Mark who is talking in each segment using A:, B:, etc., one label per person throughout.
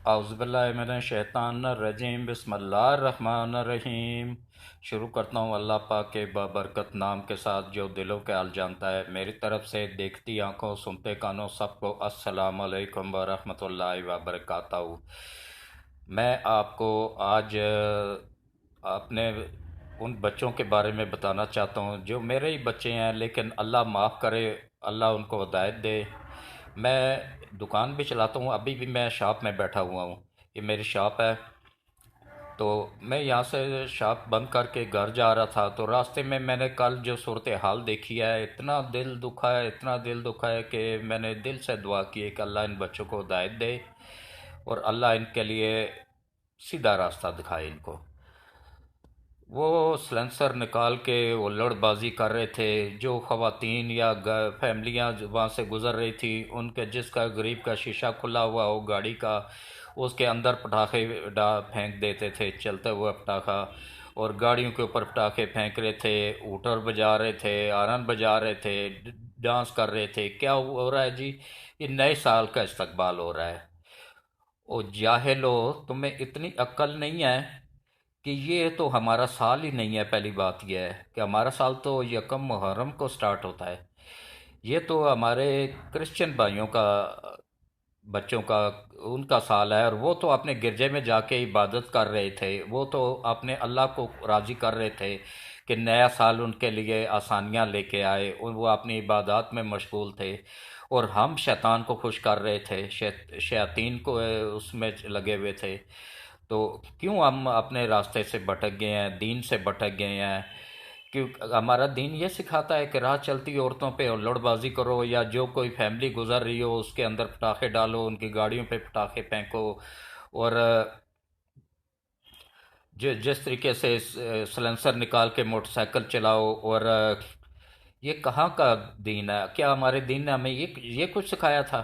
A: اعوذ باللہ من الشیطان الرجیم، بسم اللہ الرحمن الرحیم۔ شروع کرتا ہوں اللہ پاک کے بابرکت نام کے ساتھ جو دلوں کے حال جانتا ہے۔ میری طرف سے دیکھتی آنکھوں سنتے کانوں سب کو السلام علیکم ورحمۃ اللہ وبرکاتہ۔ میں آپ کو آج اپنے ان بچوں کے بارے میں بتانا چاہتا ہوں جو میرے ہی بچے ہیں، لیکن اللہ معاف کرے، اللہ ان کو ہدایت دے۔ میں دکان بھی چلاتا ہوں، ابھی بھی میں شاپ میں بیٹھا ہوا ہوں، یہ میری شاپ ہے۔ تو میں یہاں سے شاپ بند کر کے گھر جا رہا تھا، تو راستے میں میں نے کل جو صورتحال دیکھی ہے، اتنا دل دکھا ہے، اتنا دل دکھا ہے کہ میں نے دل سے دعا کی ہے کہ اللہ ان بچوں کو ہدایت دے اور اللہ ان کے لیے سیدھا راستہ دکھائے ان کو۔ وہ سلنسر نکال کے وہ لڑ بازی کر رہے تھے، جو خواتین یا فیملیاں وہاں سے گزر رہی تھی، ان کے جس کا غریب کا شیشہ کھلا ہوا ہو گاڑی کا، اس کے اندر پٹاخے پھینک دیتے تھے، چلتے ہوئے پٹاخہ، اور گاڑیوں کے اوپر پٹاخے پھینک رہے تھے، ہوٹر بجا رہے تھے، ہارن بجا رہے تھے، ڈانس کر رہے تھے۔ کیا ہو رہا ہے جی؟ یہ نئے سال کا استقبال ہو رہا ہے۔ او جاہلو، تمہیں اتنی عقل نہیں ہے کہ یہ تو ہمارا سال ہی نہیں ہے۔ پہلی بات یہ ہے کہ ہمارا سال تو یکم محرم کو سٹارٹ ہوتا ہے، یہ تو ہمارے کرسچن بھائیوں کا، بچوں کا، ان کا سال ہے، اور وہ تو اپنے گرجے میں جا کے عبادت کر رہے تھے، وہ تو اپنے اللہ کو راضی کر رہے تھے کہ نیا سال ان کے لیے آسانیاں لے کے آئے، وہ اپنی عبادات میں مشغول تھے، اور ہم شیطان کو خوش کر رہے تھے، شیاطین کو اس میں لگے ہوئے تھے۔ تو کیوں ہم اپنے راستے سے بھٹک گئے ہیں، دین سے بھٹک گئے ہیں؟ کیونکہ ہمارا دین یہ سکھاتا ہے کہ راہ چلتی عورتوں پہ لڑ بازی کرو، یا جو کوئی فیملی گزر رہی ہو اس کے اندر پٹاخے ڈالو، ان کی گاڑیوں پہ پٹاخے پھینکو، اور جس طریقے سے سلنسر نکال کے موٹر سائیکل چلاؤ، اور یہ کہاں کا دین ہے؟ کیا ہمارے دین نے ہمیں یہ کچھ سکھایا تھا؟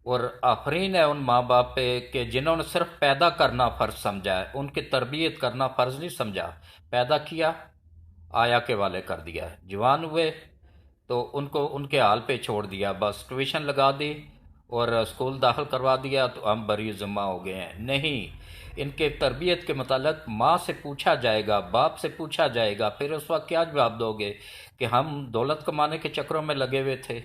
A: اور آفرین ہے ان ماں باپ پہ کہ جنہوں نے صرف پیدا کرنا فرض سمجھا ہے، ان کی تربیت کرنا فرض نہیں سمجھا۔ پیدا کیا، آیا کے والے کر دیا، جوان ہوئے تو ان کو ان کے حال پہ چھوڑ دیا، بس ٹیوشن لگا دی اور اسکول داخل کروا دیا تو ہم بری ذمہ ہو گئے ہیں۔ نہیں، ان کے تربیت کے متعلق ماں سے پوچھا جائے گا، باپ سے پوچھا جائے گا، پھر اس وقت کیا جواب دو گے؟ کہ ہم دولت کمانے کے چکروں میں لگے ہوئے تھے۔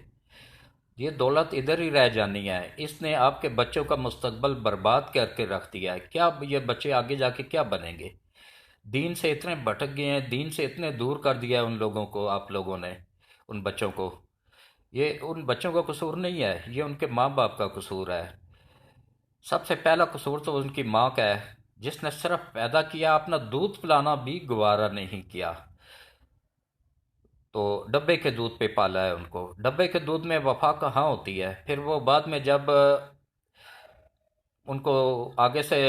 A: یہ دولت ادھر ہی رہ جانی ہے، اس نے آپ کے بچوں کا مستقبل برباد کر کے رکھ دیا ہے۔ کیا یہ بچے آگے جا کے کیا بنیں گے؟ دین سے اتنے بھٹک گئے ہیں، دین سے اتنے دور کر دیا ہے ان لوگوں کو، آپ لوگوں نے ان بچوں کو۔ یہ ان بچوں کا قصور نہیں ہے، یہ ان کے ماں باپ کا قصور ہے۔ سب سے پہلا قصور تو ان کی ماں کا ہے، جس نے صرف پیدا کیا، اپنا دودھ پلانا بھی گوارا نہیں کیا، تو ڈبے کے دودھ پہ پالا ہے ان کو۔ ڈبے کے دودھ میں وفا کہاں ہوتی ہے؟ پھر وہ بعد میں جب ان کو آگے سے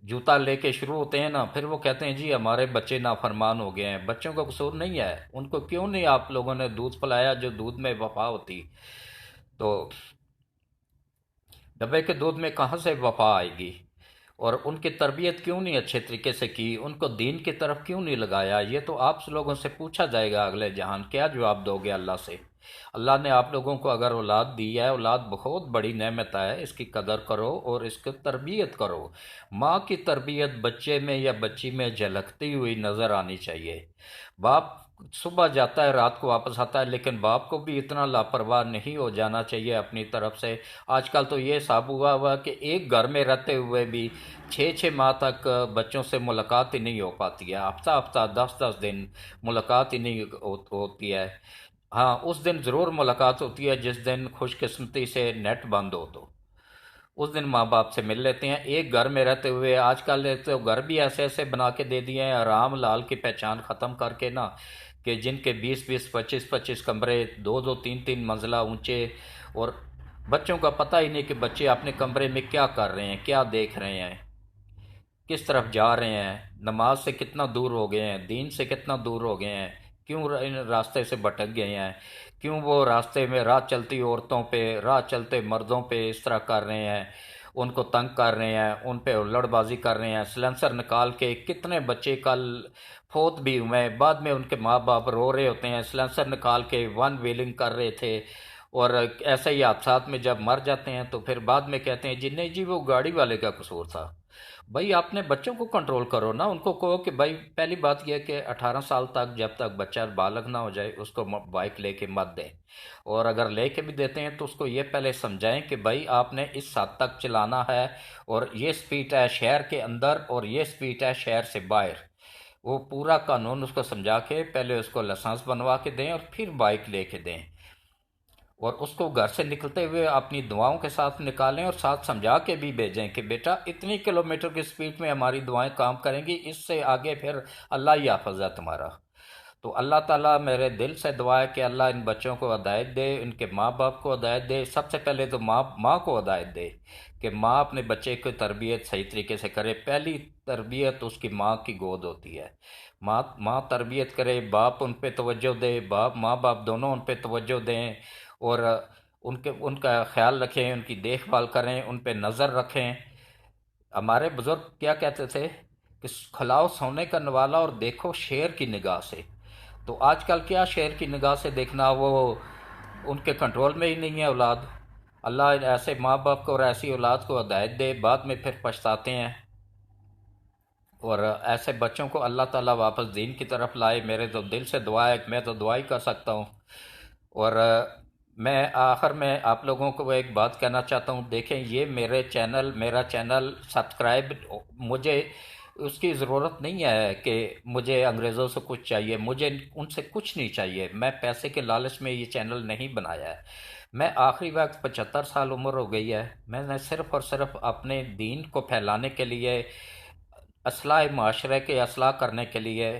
A: جوتا لے کے شروع ہوتے ہیں نا، پھر وہ کہتے ہیں جی ہمارے بچے نافرمان ہو گئے ہیں۔ بچوں کا قصور نہیں ہے، ان کو کیوں نہیں آپ لوگوں نے دودھ پلایا جو دودھ میں وفا ہوتی؟ تو ڈبے کے دودھ میں کہاں سے وفا آئے گی؟ اور ان کی تربیت کیوں نہیں اچھے طریقے سے کی؟ ان کو دین کی طرف کیوں نہیں لگایا؟ یہ تو آپ لوگوں سے پوچھا جائے گا اگلے جہان۔ کیا جواب دو گے اللہ سے؟ اللہ نے آپ لوگوں کو اگر اولاد دی ہے، اولاد بہت بڑی نعمت ہے، اس کی قدر کرو اور اس کی تربیت کرو۔ ماں کی تربیت بچے میں یا بچی میں جھلکتی ہوئی نظر آنی چاہیے۔ باپ صبح جاتا ہے رات کو واپس آتا ہے، لیکن باپ کو بھی اتنا لاپرواہ نہیں ہو جانا چاہیے اپنی طرف سے۔ آج کل تو یہ حساب ہوا کہ ایک گھر میں رہتے ہوئے بھی 6 ماہ تک بچوں سے ملاقات ہی نہیں ہو پاتی ہے، ہفتہ ہفتہ 10 دن ملاقات ہی نہیں ہوتی ہے۔ ہاں، اس دن ضرور ملاقات ہوتی ہے جس دن خوش قسمتی سے نیٹ بند ہو، تو اس دن ماں باپ سے مل لیتے ہیں۔ ایک گھر میں رہتے ہوئے آج کل تو گھر بھی ایسے ایسے بنا کے دے دیے ہیں، رام لال کی پہچان ختم کر کے نا، کہ جن کے 20 25 کمرے، 2 2 3 3 منزلہ اونچے، اور بچوں کا پتہ ہی نہیں کہ بچے اپنے کمرے میں کیا کر رہے ہیں، کیا دیکھ رہے ہیں، کس طرف جا رہے ہیں، نماز سے کتنا دور ہو گئے ہیں، دین سے کتنا دور ہو گئے ہیں، کیوں ان راستے سے بھٹک گئے ہیں، کیوں وہ راستے میں راہ چلتی عورتوں پہ، راہ چلتے مردوں پہ اس طرح کر رہے ہیں، ان کو تنگ کر رہے ہیں، ان پہ الڑ بازی کر رہے ہیں۔ سلنسر نکال کے کتنے بچے کل فوت بھی ہوئے ہیں، بعد میں ان کے ماں باپ رو رہے ہوتے ہیں۔ سلنسر نکال کے ون ویلنگ کر رہے تھے، اور ایسے ہی حادثات میں جب مر جاتے ہیں تو پھر بعد میں کہتے ہیں جی نہیں جی وہ گاڑی والے کا قصور تھا۔ بھائی اپنے بچوں کو کنٹرول کرو نا، ان کو کہو کہ بھائی پہلی بات یہ ہے کہ 18 سال تک جب تک بچہ بالغ نہ ہو جائے اس کو بائک لے کے مت دیں، اور اگر لے کے بھی دیتے ہیں تو اس کو یہ پہلے سمجھائیں کہ بھائی آپ نے اس حد تک چلانا ہے، اور یہ سپیڈ ہے شہر کے اندر اور یہ سپیڈ ہے شہر سے باہر۔ وہ پورا قانون اس کو سمجھا کے پہلے اس کو لائسنس بنوا کے دیں اور پھر بائک لے کے دیں، اور اس کو گھر سے نکلتے ہوئے اپنی دعاؤں کے ساتھ نکالیں اور ساتھ سمجھا کے بھی بھیجیں کہ بیٹا اتنی کلومیٹر کی سپیڈ میں ہماری دعائیں کام کریں گی، اس سے آگے پھر اللہ ہی حافظ ہے تمہارا۔ تو اللہ تعالیٰ میرے دل سے دعا ہے کہ اللہ ان بچوں کو ہدایت دے، ان کے ماں باپ کو ہدایت دے، سب سے پہلے تو ماں کو ہدایت دے کہ ماں اپنے بچے کی تربیت صحیح طریقے سے کرے۔ پہلی تربیت اس کی ماں کی گود ہوتی ہے، ماں تربیت کرے، باپ ان پہ توجہ دے، ماں باپ دونوں ان پہ توجہ دیں، اور ان کا خیال رکھیں، ان کی دیکھ بھال کریں، ان پہ نظر رکھیں۔ ہمارے بزرگ کیا کہتے تھے کہ کھلاؤ سونے کا نوالا اور دیکھو شیر کی نگاہ سے۔ تو آج کل کیا شیر کی نگاہ سے دیکھنا، وہ ان کے کنٹرول میں ہی نہیں ہے اولاد۔ اللہ ایسے ماں باپ کو اور ایسی اولاد کو ہدایت دے، بعد میں پھر پچھتاتے ہیں، اور ایسے بچوں کو اللہ تعالیٰ واپس دین کی طرف لائے۔ میرے تو دل سے دعا ہے، میں تو دعا ہی کر سکتا ہوں۔ اور میں آخر میں آپ لوگوں کو ایک بات کہنا چاہتا ہوں، دیکھیں یہ میرا چینل سبسکرائب، مجھے اس کی ضرورت نہیں ہے کہ مجھے انگریزوں سے کچھ چاہیے، مجھے ان سے کچھ نہیں چاہیے، میں پیسے کے لالچ میں یہ چینل نہیں بنایا ہے۔ میں آخری وقت 75 سال عمر ہو گئی ہے، میں نے صرف اور صرف اپنے دین کو پھیلانے کے لیے، اصلاح معاشرے کے اصلاح کرنے کے لیے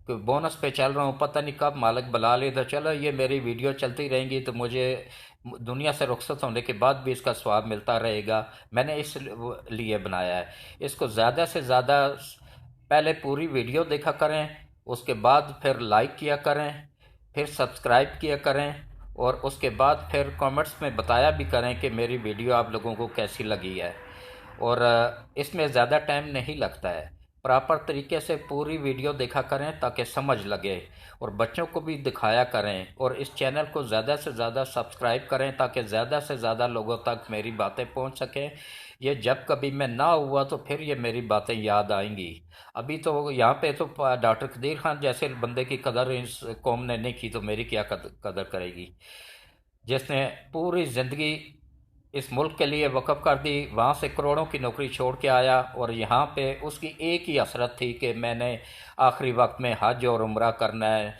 A: کہ بونس پہ چل رہا ہوں، پتہ نہیں کب مالک بلا لے تو چلو یہ میری ویڈیو چلتی رہیں گی تو مجھے دنیا سے رخصت ہونے کے بعد بھی اس کا ثواب ملتا رہے گا۔ میں نے اس لیے بنایا ہے۔ اس کو زیادہ سے زیادہ پہلے پوری ویڈیو دیکھا کریں، اس کے بعد پھر لائک کیا کریں، پھر سبسکرائب کیا کریں، اور اس کے بعد پھر کامنٹس میں بتایا بھی کریں کہ میری ویڈیو آپ لوگوں کو کیسی لگی ہے۔ اور اس میں زیادہ ٹائم نہیں لگتا ہے، پراپر طریقے سے پوری ویڈیو دیکھا کریں تاکہ سمجھ لگے، اور بچوں کو بھی دکھایا کریں، اور اس چینل کو زیادہ سے زیادہ سبسکرائب کریں تاکہ زیادہ سے زیادہ لوگوں تک میری باتیں پہنچ سکیں۔ یہ جب کبھی میں نہ ہوا تو پھر یہ میری باتیں یاد آئیں گی۔ ابھی تو یہاں پہ تو ڈاکٹر قدیر خان جیسے بندے کی قدر اس قوم نے نہیں کی تو میری کیا قدر کرے گی، جس نے پوری زندگی اس ملک کے لیے وقف کر دی، وہاں سے کروڑوں کی نوکری چھوڑ کے آیا، اور یہاں پہ اس کی ایک ہی حسرت تھی کہ میں نے آخری وقت میں حج اور عمرہ کرنا ہے۔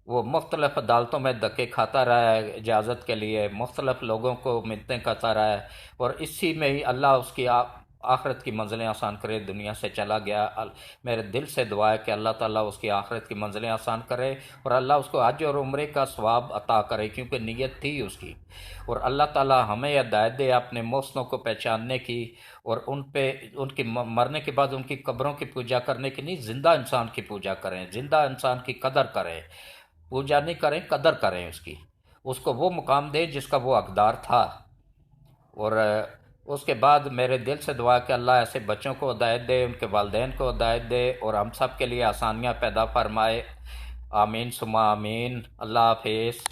A: وہ مختلف عدالتوں میں دھکے کھاتا رہا ہے اجازت کے لیے، مختلف لوگوں کو منتیں کرتا رہا ہے، اور اسی میں ہی اللہ اس کی آخرت کی منزلیں آسان کرے، دنیا سے چلا گیا۔ میرے دل سے دعا ہے کہ اللہ تعالیٰ اس کی آخرت کی منزلیں آسان کرے، اور اللہ اس کو حج اور عمرے کا ثواب عطا کرے، کیونکہ نیت تھی اس کی۔ اور اللہ تعالیٰ ہمیں ہدایت دے اپنے محسنوں کو پہچاننے کی، اور ان کی مرنے کے بعد ان کی قبروں کی پوجا کرنے کی نہیں، زندہ انسان کی پوجا کریں، زندہ انسان کی قدر کریں، پوجا نہیں کریں، قدر کریں اس کو وہ مقام دیں جس کا وہ حقدار تھا۔ اور اس کے بعد میرے دل سے دعا کہ اللہ ایسے بچوں کو ہدایت دے، ان کے والدین کو ہدایت دے، اور ہم سب کے لیے آسانیاں پیدا فرمائے۔ آمین ثم آمین۔ اللہ حافظ۔